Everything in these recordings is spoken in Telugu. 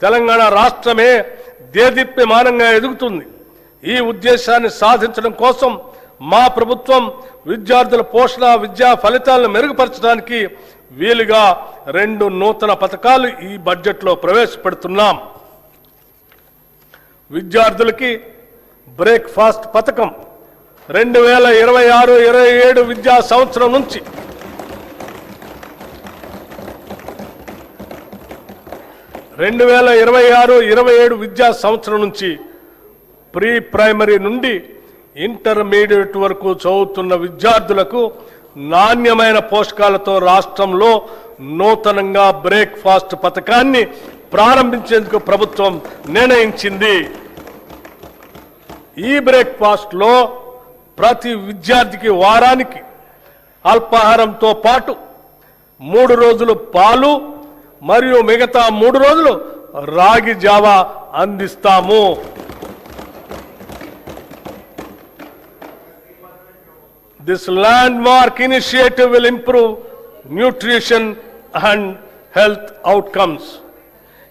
తెలంగాణ రాష్ట్రమే దేదీప్యమానంగా ఎదుగుతుంది. ఈ ఉద్దేశాన్ని సాధించడం కోసం మా ప్రభుత్వం విద్యార్థుల పోషణ విద్యా ఫలితాలను మెరుగుపరచడానికి వీలుగా 2 నూతన పథకాలు ఈ బడ్జెట్లో ప్రవేశపెడుతున్నాం. విద్యార్థులకి బ్రేక్ఫాస్ట్ పథకం 2026-27 విద్యా సంవత్సరం నుంచి 2026-27 విద్యా సంవత్సరం నుంచి ప్రీ ప్రైమరీ నుండి ఇంటర్మీడియట్ వరకు చదువుతున్న విద్యార్థులకు నాణ్యమైన పోషకాలతో రాష్ట్రంలో నూతనంగా బ్రేక్ఫాస్ట్ పథకాన్ని ప్రారంభించేందుకు ప్రభుత్వం నిర్ణయించింది. ఈ బ్రేక్ఫాస్ట్ లో ప్రతి విద్యార్థికి వారానికి అల్పాహారంతో పాటు 3 రోజులు పాలు మరియు మిగతా 3 రోజులు రాగి జావా అందిస్తాము. This landmark initiative will improve nutrition and health outcomes,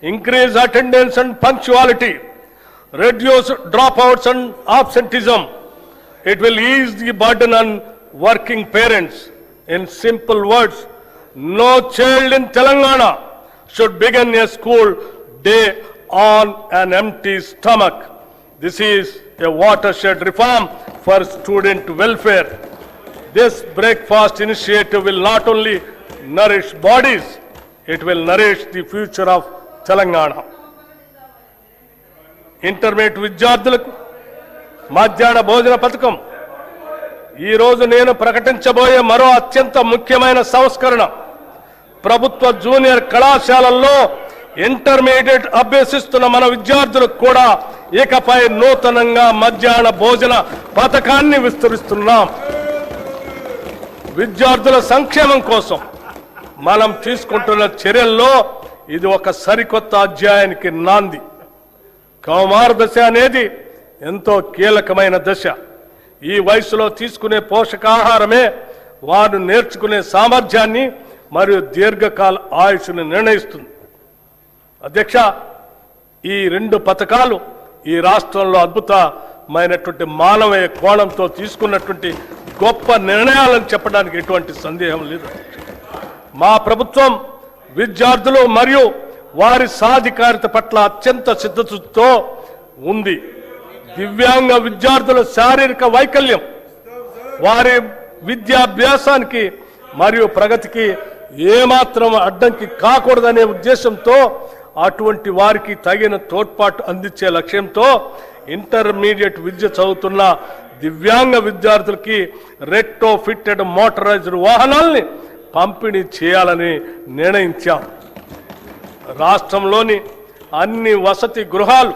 increase attendance and punctuality, reduce dropouts and absenteeism. It will ease the burden on working parents. In simple words, no child in Telangana should begin a school day on an empty stomach. This is a watershed reform for student welfare. This breakfast initiative will not only nourish bodies, it will nourish the future of Telangana. Intermediate విద్యార్థులకు మధ్యాహ్న భోజన పథకం ఈ రోజు నేను ప్రకటించబోయే మరో అత్యంత ముఖ్యమైన సంస్కరణ. ప్రభుత్వ జూనియర్ కళాశాలల్లో ఇంటర్మీడియట్ అభ్యసిస్తున్న మన విద్యార్థులకు కూడా ఇకపై నూతనంగా మధ్యాహ్న భోజన పథకాన్ని విస్తరిస్తున్నాం. విద్యార్థుల సంక్షేమం కోసం మనం తీసుకుంటున్న చర్యల్లో ఇది ఒక సరికొత్త అధ్యాయానికి నాంది. కౌమార దశ అనేది ఎంతో కీలకమైన దశ. ఈ వయసులో తీసుకునే పోషకాహారమే వారు నేర్చుకునే సామర్థ్యాన్ని మరియు దీర్ఘకాల ఆయుష్ను నిర్ణయిస్తుంది. అధ్యక్ష, ఈ 2 పథకాలు ఈ రాష్ట్రంలో అద్భుతమైనటువంటి మానవీయ కోణంతో తీసుకున్నటువంటి గొప్ప నిర్ణయాలను చెప్పడానికి ఎటువంటి సందేహం లేదు. మా ప్రభుత్వం విద్యార్థులు మరియు వారి సాధికారిత పట్ల అత్యంత సిద్ధతతో ఉంది. దివ్యాంగ విద్యార్థుల శారీరక వైకల్యం వారి విద్యాభ్యాసానికి మరియు ప్రగతికి ఏమాత్రం అడ్డంకి కాకూడదనే ఉద్దేశంతో అటువంటి వారికి తగిన తోడ్పాటు అందించే లక్ష్యంతో ఇంటర్మీడియట్ విద్య చదువుతున్న దివ్యాంగ విద్యార్థులకి రెట్రో ఫిట్టెడ్ మోటరైజ్డ్ వాహనాల్ని పంపిణీ చేయాలని నిర్ణయించాం. రాష్ట్రంలోని అన్ని వసతి గృహాలు,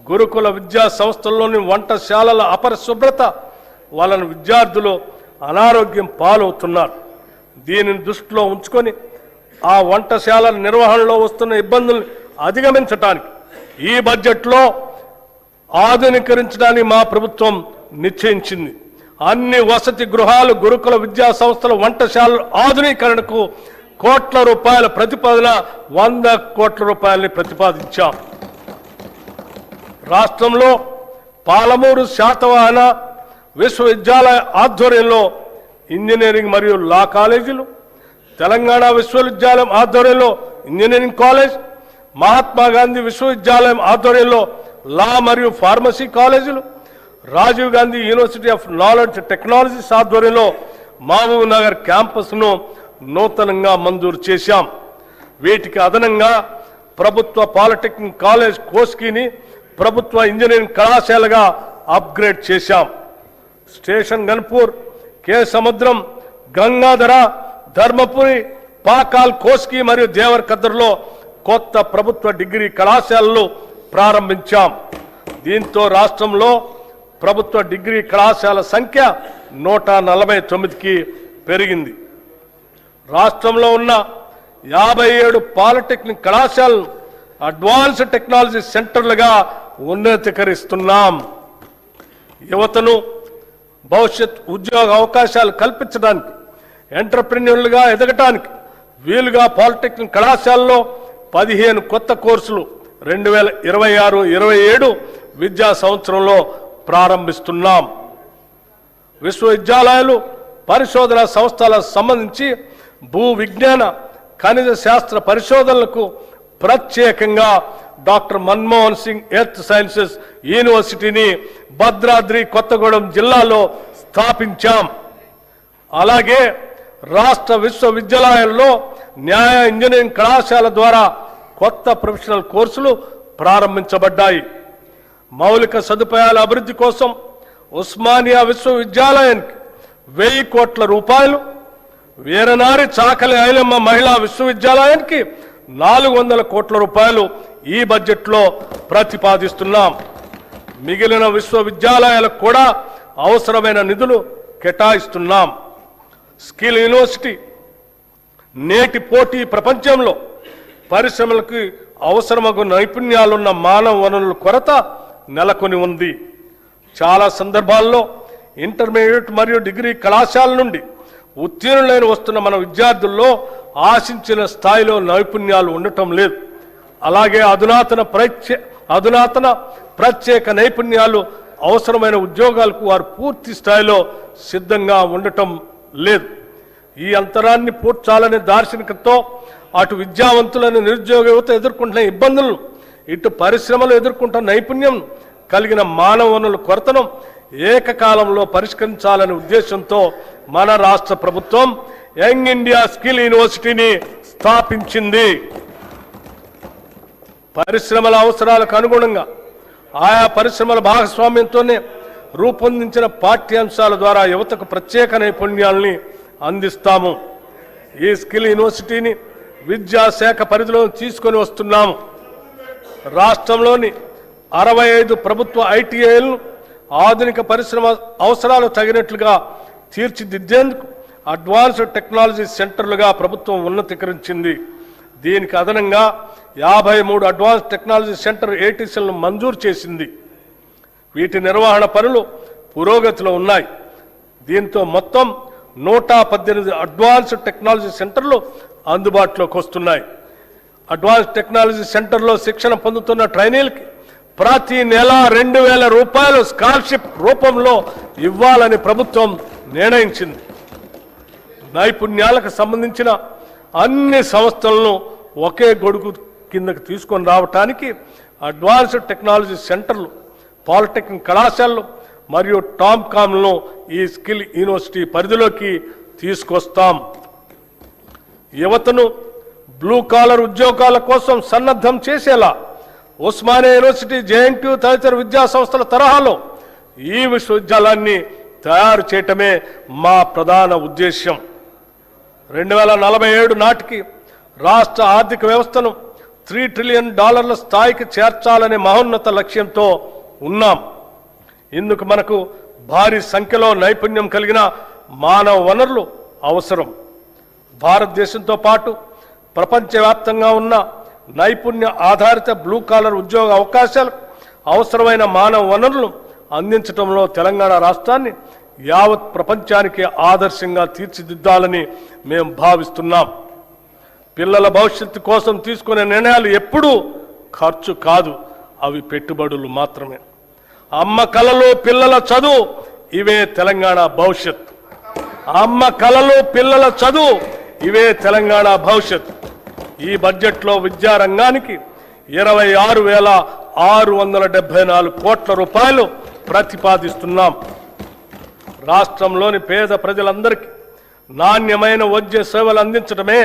గురుకుల విద్యా సంస్థల్లోని వంటశాలల అపరిశుభ్రత వలన విద్యార్థులు అనారోగ్యం పాలవుతున్నారు. దీనిని దృష్టిలో ఉంచుకొని ఆ వంటశాలల నిర్వహణలో వస్తున్న ఇబ్బందులను అధిగమించడానికి ఈ బడ్జెట్లో ఆధునీకరించడానికి మా ప్రభుత్వం నిశ్చయించింది. అన్ని వసతి గృహాలు, గురుకుల విద్యా సంస్థల వంటశాలల ఆధునీకరణకు కోట్ల రూపాయల ప్రతిపాదన 100 కోట్ల రూపాయలని ప్రతిపాదించాం. రాష్ట్రంలో పాలమూరు శాతవాహన విశ్వవిద్యాలయ ఆధ్వర్యంలో ఇంజనీరింగ్ మరియు లా కాలేజీలు, తెలంగాణ విశ్వవిద్యాలయం ఆధ్వర్యంలో ఇంజనీరింగ్ కాలేజ్, మహాత్మా గాంధీ విశ్వవిద్యాలయం ఆధ్వర్యంలో లా మరియు ఫార్మసీ కాలేజీలు, Rajiv Gandhi university of knowledge technologies ఆధ్వర్యంలో మహబూబ్ నగర్ క్యాంపస్ను నూతనంగా మంజూరు చేశాం. వీటికి అదనంగా ప్రభుత్వ పాలిటెక్నిక్ కాలేజ్ కోస్కీని ప్రభుత్వ ఇంజనీరింగ్ కళాశాలగా అప్గ్రేడ్ చేశాం. స్టేషన్ గన్పూర్, కే సముద్రం, గంగాధర, ధర్మపురి, పాకాల్, కోస్కీ మరియు దేవరకద్రలో కొత్త ప్రభుత్వ డిగ్రీ కళాశాలలు ప్రారంభించాం. దీంతో రాష్ట్రంలో ప్రభుత్వ డిగ్రీ కళాశాల సంఖ్య 149కి పెరిగింది. రాష్ట్రంలో ఉన్న 57 పాలిటెక్నిక్ కళాశాలను అడ్వాన్స్డ్ టెక్నాలజీ సెంటర్లుగా ఉన్నతీకరిస్తున్నాం. యువతను భవిష్యత్ ఉద్యోగ అవకాశాలు కల్పించడానికి, ఎంటర్ప్రెన్యూర్లుగా ఎదగటానికి వీలుగా పాలిటెక్నిక్ కళాశాలలో 15 కొత్త కోర్సులు 2026-27 విద్యా సంవత్సరంలో ప్రారంభిస్తున్నాం. విశ్వవిద్యాలయాలు, పరిశోధనా సంస్థలకు సంబంధించి భూ విజ్ఞాన, ఖనిజ శాస్త్ర పరిశోధనలకు ప్రత్యేకంగా doctor Manmohan Singh earth sciences యూనివర్సిటీని భద్రాద్రి కొత్తగూడెం జిల్లాలో స్థాపించాం. అలాగే రాష్ట్ర విశ్వవిద్యాలయాల్లో న్యాయ, ఇంజనీరింగ్ కళాశాల ద్వారా కొత్త ప్రొఫెషనల్ కోర్సులు ప్రారంభించబడ్డాయి. మౌలిక సదుపాయాల అభివృద్ధి కోసం ఉస్మానియా విశ్వవిద్యాలయానికి 1000 కోట్ల రూపాయలు, వీరనారి చాకలి ఐలమ్మ మహిళా విశ్వవిద్యాలయానికి 400 కోట్ల రూపాయలు ఈ బడ్జెట్లో ప్రతిపాదిస్తున్నాం. మిగిలిన విశ్వవిద్యాలయాలకు కూడా అవసరమైన నిధులు కేటాయిస్తున్నాం. స్కిల్ యూనివర్సిటీ నేటి పోటీ ప్రపంచంలో పరిశ్రమలకు అవసరమగు నైపుణ్యాలున్న మానవ వనరుల కొరత నెలకొని ఉంది. చాలా సందర్భాల్లో ఇంటర్మీడియట్ మరియు డిగ్రీ కళాశాల నుండి ఉత్తీర్ణులైన వస్తున్న మన విద్యార్థుల్లో ఆశించిన స్థాయిలో నైపుణ్యాలు ఉండటం లేదు. అలాగే అధునాతన ప్రత్యేక నైపుణ్యాలు అవసరమైన ఉద్యోగాలకు వారు పూర్తి స్థాయిలో సిద్ధంగా ఉండటం లేదు. ఈ అంతరాన్ని పూడ్చాలనే దార్శనికతతో అటు విద్యావంతులను, నిరుద్యోగ యువత ఎదుర్కొంటున్న ఇబ్బందులను, ఇటు పరిశ్రమలు ఎదుర్కొంటున్న నైపుణ్యం కలిగిన మానవ వనరుల కొరతను ఏకకాలంలో పరిష్కరించాలనే ఉద్దేశంతో మన రాష్ట్ర ప్రభుత్వం యంగ్ ఇండియా స్కిల్ యూనివర్సిటీని స్థాపించింది. పరిశ్రమల అవసరాలకు అనుగుణంగా ఆయా పరిశ్రమల భాగస్వామ్యంతోనే రూపొందించిన పాఠ్యాంశాల ద్వారా యువతకు ప్రత్యేక నైపుణ్యాలని అందిస్తాము. ఈ స్కిల్ యూనివర్సిటీని విద్యాశాఖ పరిధిలో తీసుకొని వస్తున్నాము. రాష్ట్రంలోని 65 ప్రభుత్వ ఐటీఐలను ఆధునిక పరిశ్రమ అవసరాలు తగినట్లుగా తీర్చిదిద్దేందుకు అడ్వాన్స్డ్ టెక్నాలజీ సెంటర్లుగా ప్రభుత్వం ఉన్నతీకరించింది. దీనికి అదనంగా 53 అడ్వాన్స్ టెక్నాలజీ సెంటర్ ఏటీసీలను మంజూరు చేసింది. వీటి నిర్వహణ పనులు పురోగతిలో ఉన్నాయి. దీంతో మొత్తం 118 అడ్వాన్స్డ్ టెక్నాలజీ సెంటర్లు అందుబాటులోకి వస్తున్నాయి. అడ్వాన్స్ టెక్నాలజీ సెంటర్లో శిక్షణ పొందుతున్న ట్రైనీలకి ప్రతి నెల 2000 రూపాయలు స్కాలర్షిప్ రూపంలో ఇవ్వాలని ప్రభుత్వం నిర్ణయించింది. నైపుణ్యాలకు సంబంధించిన అన్ని సంస్థలను ఒకే గొడుగు కిందకు తీసుకొని రావడానికి అడ్వాన్స్డ్ టెక్నాలజీ సెంటర్లు, పాలిటెక్నిక్ కళాశాలలు మరియు టామ్కామ్లను ఈ స్కిల్ యూనివర్సిటీ పరిధిలోకి తీసుకొస్తాం. యువతను బ్లూ కాలర్ ఉద్యోగాల కోసం సన్నద్ధం చేసేలా ఉస్మానియా యూనివర్సిటీ, జేఎన్టీయూ తదితర విద్యా సంస్థల తరహాలో ఈ విశ్వవిద్యాలయాన్ని తయారు చేయటమే మా ప్రధాన ఉద్దేశ్యం. 2047 నాటికి రాష్ట్ర ఆర్థిక వ్యవస్థను $3 ట్రిలియన్ స్థాయికి చేర్చాలనే మహోన్నత లక్ష్యంతో ఉన్నాం. ఇందుకు మనకు భారీ సంఖ్యలో నైపుణ్యం కలిగిన మానవ వనరులు అవసరం. భారతదేశంతో పాటు ప్రపంచవ్యాప్తంగా ఉన్న నైపుణ్య ఆధారిత బ్లూ కాలర్ ఉద్యోగ అవకాశాలు, అవసరమైన మానవ వనరులను అందించడంలో తెలంగాణ రాష్ట్రాన్ని యావత్ ప్రపంచానికి ఆదర్శంగా తీర్చిదిద్దాలని మేము భావిస్తున్నాం. పిల్లల భవిష్యత్తు కోసం తీసుకునే నిర్ణయాలు ఎప్పుడూ ఖర్చు కాదు, అవి పెట్టుబడులు మాత్రమే. అమ్మ కలలు పిల్లల చదువు, ఇవే తెలంగాణ భవిష్యత్తు. అమ్మ కలలు పిల్లల చదువు, ఇవే తెలంగాణ భవిష్యత్తు. ఈ బడ్జెట్లో విద్యారంగానికి 26,674 కోట్ల రూపాయలు ప్రతిపాదిస్తున్నాం. రాష్ట్రంలోని పేద ప్రజలందరికీ నాణ్యమైన వైద్య సేవలు అందించడమే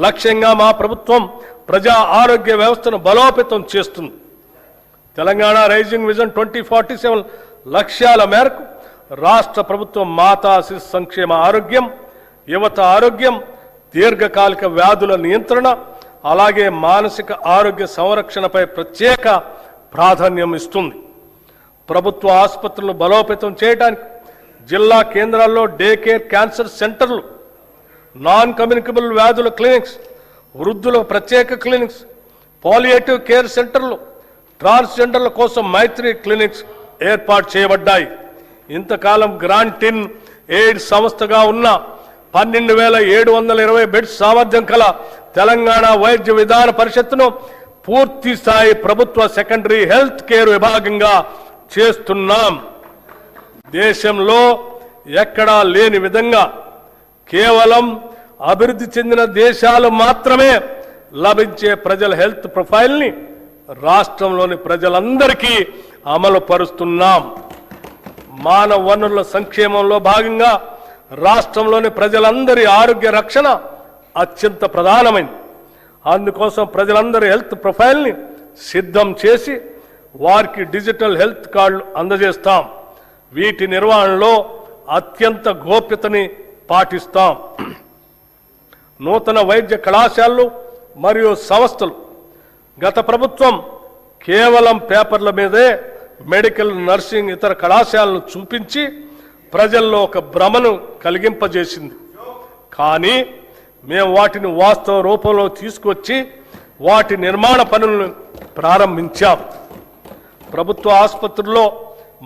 లక్ష్యంగా మా ప్రభుత్వం ప్రజా ఆరోగ్య వ్యవస్థను బలోపేతం చేస్తుంది. తెలంగాణ రైజింగ్ విజన్ 2047 లక్ష్యాల మేరకు రాష్ట్ర ప్రభుత్వం మాతా శిశు సంక్షేమ ఆరోగ్యం, యువత ఆరోగ్యం, దీర్ఘకాలిక వ్యాధుల నియంత్రణ, అలాగే మానసిక ఆరోగ్య సంరక్షణపై ప్రత్యేక ప్రాధాన్యం ఇస్తుంది. ప్రభుత్వ ఆసుపత్రులను బలోపేతం చేయడానికి జిల్లా కేంద్రాల్లో డే కేర్ క్యాన్సర్ సెంటర్లు, నాన్ కమ్యూనికబుల్ వ్యాధుల క్లినిక్స్, వృద్ధుల ప్రత్యేక క్లినిక్స్, పాలియేటివ్ కేర్ సెంటర్లు, ట్రాన్స్జెండర్ల కోసం మైత్రి క్లినిక్స్ ఏర్పాటు చేయబడ్డాయి. ఇంతకాలం గ్రాంట్ ఇన్ ఎయిడ్ సంస్థగా ఉన్న 12,720 బెడ్స్ సామర్థ్యం కల తెలంగాణ వైద్య విధాన పరిషత్తును పూర్తి స్థాయి ప్రభుత్వ సెకండరీ హెల్త్ కేర్ విభాగంగా చేస్తున్నాం. దేశంలో ఎక్కడా లేని విధంగా కేవలం అభివృద్ధి చెందిన దేశాలు మాత్రమే లభించే ప్రజల హెల్త్ ప్రొఫైల్ని రాష్ట్రంలోని ప్రజలందరికీ అమలు పరుస్తున్నాం. మానవ వనరుల సంక్షేమంలో భాగంగా రాష్ట్రంలోని ప్రజలందరి ఆరోగ్య రక్షణ అత్యంత ప్రధానమైంది. అందుకోసం ప్రజలందరి హెల్త్ ప్రొఫైల్ని సిద్ధం చేసి వారికి డిజిటల్ హెల్త్ కార్డులు అందజేస్తాం. వీటి నిర్వహణలో అత్యంత గోప్యతని పాటిస్తాం. నూతన వైద్య కళాశాలలు మరియు సంస్థలు గత ప్రభుత్వం కేవలం పేపర్ల మీదే మెడికల్, నర్సింగ్, ఇతర కళాశాలను చూపించి ప్రజల్లో ఒక భ్రమను కలిగింపజేసింది. కానీ మేము వాటిని వాస్తవ రూపంలో తీసుకొచ్చి వాటి నిర్మాణ పనులను ప్రారంభించాం. ప్రభుత్వ ఆసుపత్రుల్లో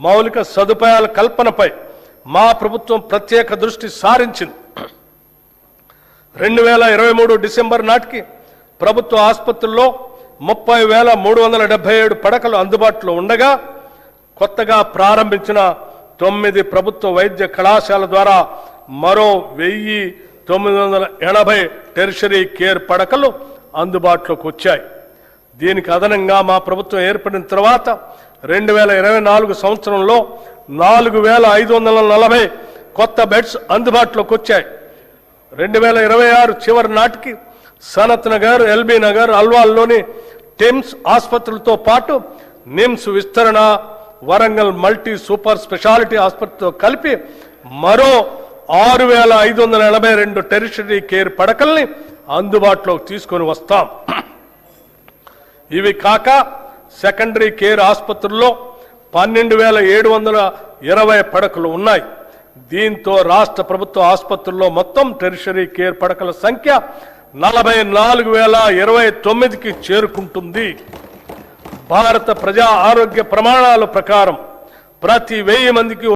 మౌలిక సదుపాయాల కల్పనపై మా ప్రభుత్వం ప్రత్యేక దృష్టి సారించింది. 2023 డిసెంబర్ నాటికి ప్రభుత్వ ఆసుపత్రుల్లో 30,377 పడకలు అందుబాటులో ఉండగా కొత్తగా ప్రారంభించిన 9 ప్రభుత్వ వైద్య కళాశాల ద్వారా మరో 1,980 టెరిషరీ కేర్ పడకలు అందుబాటులోకి వచ్చాయి. దీనికి అదనంగా మా ప్రభుత్వం ఏర్పడిన తర్వాత 2024 సంవత్సరంలో 4,540 కొత్త బెడ్స్ అందుబాటులోకి వచ్చాయి. 2026 చివరి నాటికి సనత్ నగర్, ఎల్బీ నగర్, అల్వాల్లోని టిమ్స్ ఆసుపత్రులతో పాటు నిమ్స్ విస్తరణ, వరంగల్ మల్టీ సూపర్ స్పెషాలిటీ ఆసుపత్రితో కలిపి మరో 6,582 టెరిషరీ కేర్ పడకల్ని అందుబాటులోకి తీసుకొని వస్తాం. ఇవి కాక సెకండరీ కేర్ ఆసుపత్రుల్లో 12,720 పడకలు ఉన్నాయి. దీంతో రాష్ట్ర ప్రభుత్వ ఆసుపత్రుల్లో మొత్తం టెరిషరీ కేర్ పడకల సంఖ్య 44,029కి చేరుకుంటుంది. భారత ప్రజా ఆరోగ్య ప్రమాణాల ప్రకారం ప్రతి 1000 మందికి